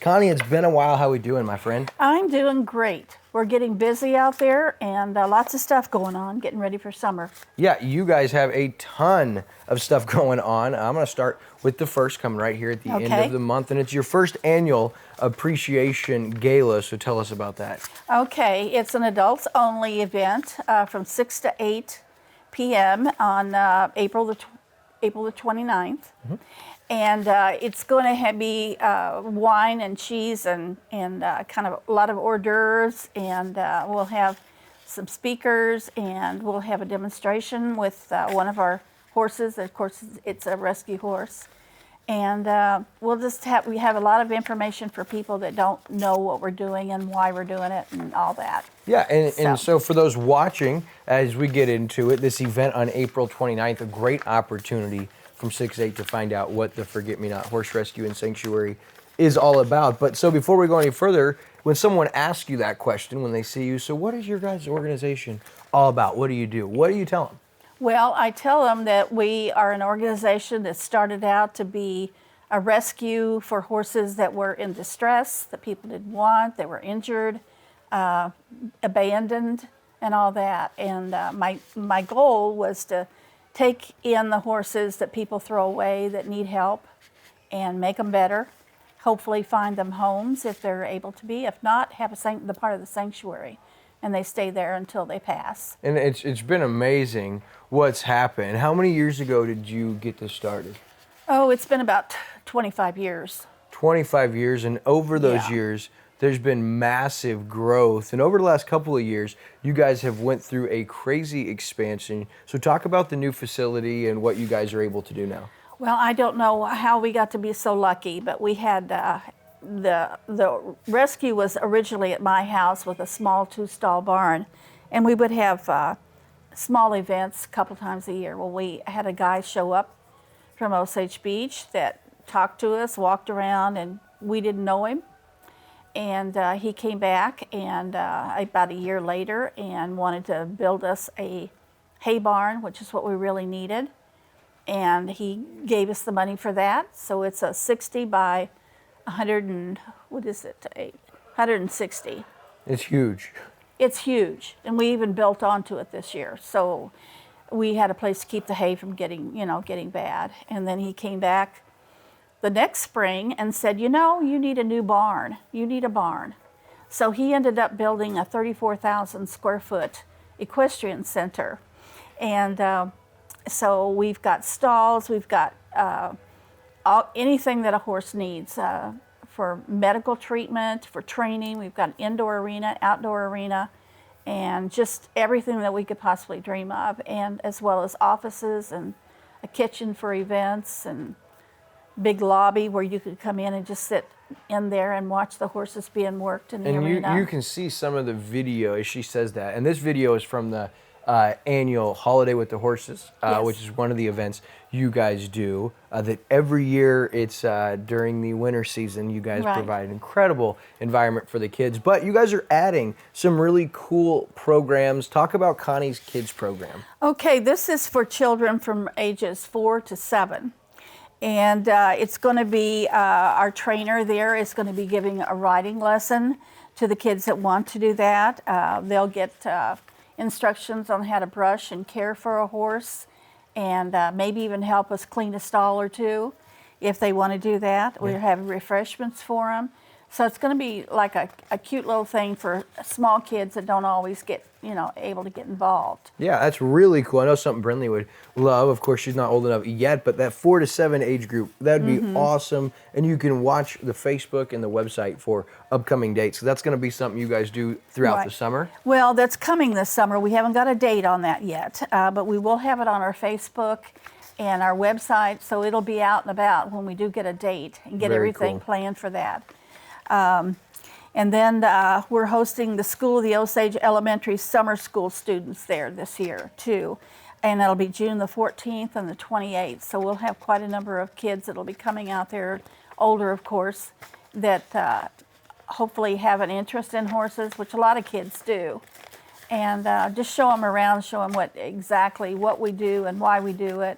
Connie, it's been a while. How we doing, my friend? I'm doing great. We're getting busy out there and lots of stuff going on, getting ready for summer. Yeah, you guys have a ton of stuff going on. I'm going to start with the first coming right here at the end of the month, and it's your first annual Appreciation Gala, so tell us about that. Okay, it's an adults-only event from 6 to 8 p.m. on April the 29th. Mm-hmm. And it's going to be wine and cheese and kind of a lot of hors d'oeuvres, and we'll have some speakers, and we'll have a demonstration with one of our horses. Of course, it's a rescue horse. And we have a lot of information for people that don't know what we're doing and why we're doing it and all that. Yeah, and so for those watching, as we get into it, this event on April 29th, a great opportunity from 6 to 8 to find out what the Forget Me Not Horse Rescue and Sanctuary is all about. But so before we go any further, when someone asks you that question, when they see you, so what is your guys' organization all about? What do you do? What do you tell them? Well, I tell them that we are an organization that started out to be a rescue for horses that were in distress, that people didn't want, that were injured, abandoned, and all that. And my goal was to take in the horses that people throw away that need help and make them better. Hopefully find them homes if they're able to be. If not, have the part of the sanctuary, and they stay there until they pass. And it's been amazing what's happened. How many years ago did you get this started? Oh, it's been about 25 years. 25 years, and over those years, there's been massive growth. And over the last couple of years, you guys have went through a crazy expansion. So talk about the new facility and what you guys are able to do now. Well, I don't know how we got to be so lucky, but we had the rescue was originally at my house with a small 2-stall barn, and we would have small events a couple times a year. Well, we had a guy show up from Osage Beach that talked to us, walked around, and we didn't know him. And he came back and about a year later and wanted to build us a hay barn, which is what we really needed. And he gave us the money for that. So it's a 60 by 160. It's huge. It's huge. And we even built onto it this year. So we had a place to keep the hay from getting bad. And then he came back the next spring and said, you need a new barn. You need a barn. So he ended up building a 34,000 square foot equestrian center. And so we've got stalls, we've got anything that a horse needs for medical treatment, for training. We've got an indoor arena, outdoor arena, and just everything that we could possibly dream of, and as well as offices and a kitchen for events and big lobby where you could come in and just sit in there and watch the horses being worked in the arena. And you can see some of the video as she says that. And this video is from the annual Holiday with the Horses, which is one of the events you guys do. That every year it's during the winter season. You guys provide an incredible environment for the kids. But you guys are adding some really cool programs. Talk about Connie's Kids program. Okay, this is for children from ages 4 to 7. And it's going to be, our trainer there is going to be giving a riding lesson to the kids that want to do that. They'll get instructions on how to brush and care for a horse, and maybe even help us clean a stall or two if they want to do that. We're having refreshments for them. So it's going to be like a cute little thing for small kids that don't always get, able to get involved. Yeah, that's really cool. I know something Brinley would love. Of course, she's not old enough yet, but that 4 to 7 age group, that'd be awesome. And you can watch the Facebook and the website for upcoming dates. So that's going to be something you guys do throughout the summer? Well, that's coming this summer. We haven't got a date on that yet, but we will have it on our Facebook and our website, so it'll be out and about when we do get a date and get everything planned for that. And then we're hosting the School of the Osage Elementary Summer School students there this year too. And that'll be June the 14th and the 28th. So we'll have quite a number of kids that'll be coming out there, older of course, that hopefully have an interest in horses, which a lot of kids do. And just show them around, show them exactly what we do and why we do it,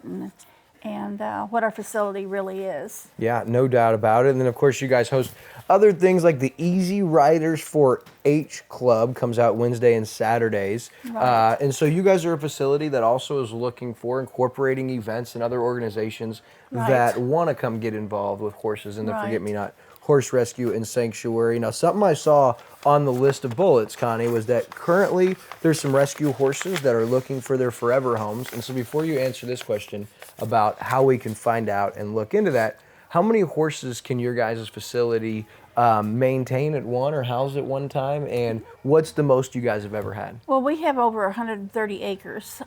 and what our facility really is. Yeah, no doubt about it. And then, of course, you guys host other things like the Easy Riders 4-H Club comes out Wednesday and Saturdays. Right. And so you guys are a facility that also is looking for incorporating events and other organizations Right. that want to come get involved with horses in the Right. Forget-Me-Not Horse Rescue and Sanctuary. Now, something I saw on the list of bullets, Connie, was that currently there's some rescue horses that are looking for their forever homes. And so before you answer this question about how we can find out and look into that, how many horses can your guys' facility maintain at one or house at one time? And what's the most you guys have ever had? Well, we have over 130 acres.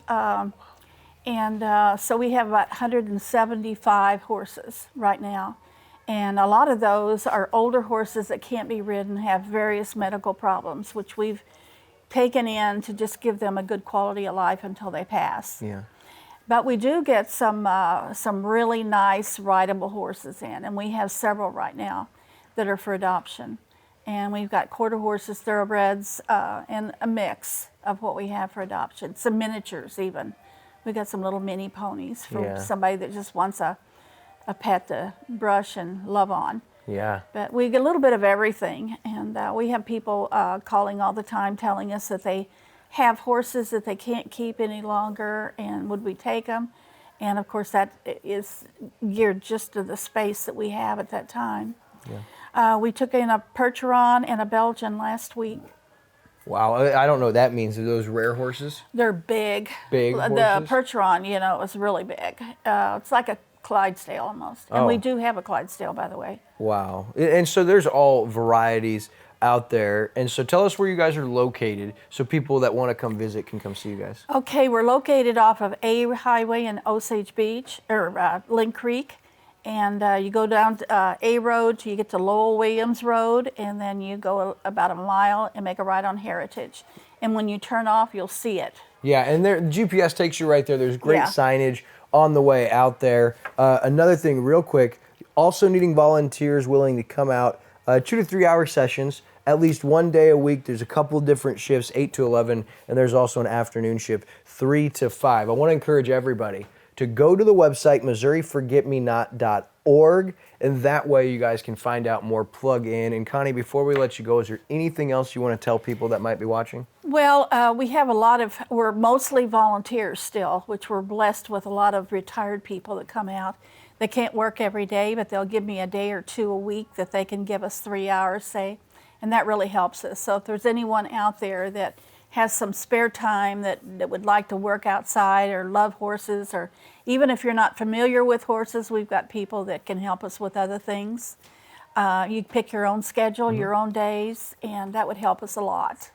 So we have about 175 horses right now. And a lot of those are older horses that can't be ridden, have various medical problems, which we've taken in to just give them a good quality of life until they pass. Yeah. But we do get some really nice rideable horses in, and we have several right now that are for adoption. And we've got quarter horses, thoroughbreds, and a mix of what we have for adoption. Some miniatures even. We got some little mini ponies for somebody that just wants a pet to brush and love on. Yeah. But we get a little bit of everything, and we have people calling all the time telling us that they have horses that they can't keep any longer, and would we take them? And of course that is geared just to the space that we have at that time. Yeah. We took in a Percheron and a Belgian last week. Wow. I don't know what that means. Are those rare horses? They're big. Big The horses? Percheron, is really big. It's like a Clydesdale almost. And we do have a Clydesdale, by the way. Wow. And so there's all varieties out there. And so tell us where you guys are located so people that want to come visit can come see you guys. Okay, we're located off of A Highway in Osage Beach, or Link Creek. And you go down to A Road till you get to Lowell Williams Road, and then you go about a mile and make a right on Heritage. And when you turn off, you'll see it. Yeah, and there, GPS takes you right there. There's great signage on the way out there. Another thing, real quick, also needing volunteers willing to come out, 2 to 3 hour sessions, at least one day a week. There's a couple of different shifts, 8 to 11, and there's also an afternoon shift, 3 to 5. I want to encourage everybody to go to the website, MissouriForgetMeNot.org, and that way you guys can find out more, plug in. And Connie, before we let you go, is there anything else you want to tell people that might be watching? Well, we have we're mostly volunteers still, which we're blessed with a lot of retired people that come out. They can't work every day, but they'll give me a day or two a week that they can give us 3 hours, say, and that really helps us. So if there's anyone out there that has some spare time that would like to work outside or love horses, or even if you're not familiar with horses, we've got people that can help us with other things. You pick your own schedule, your own days, and that would help us a lot.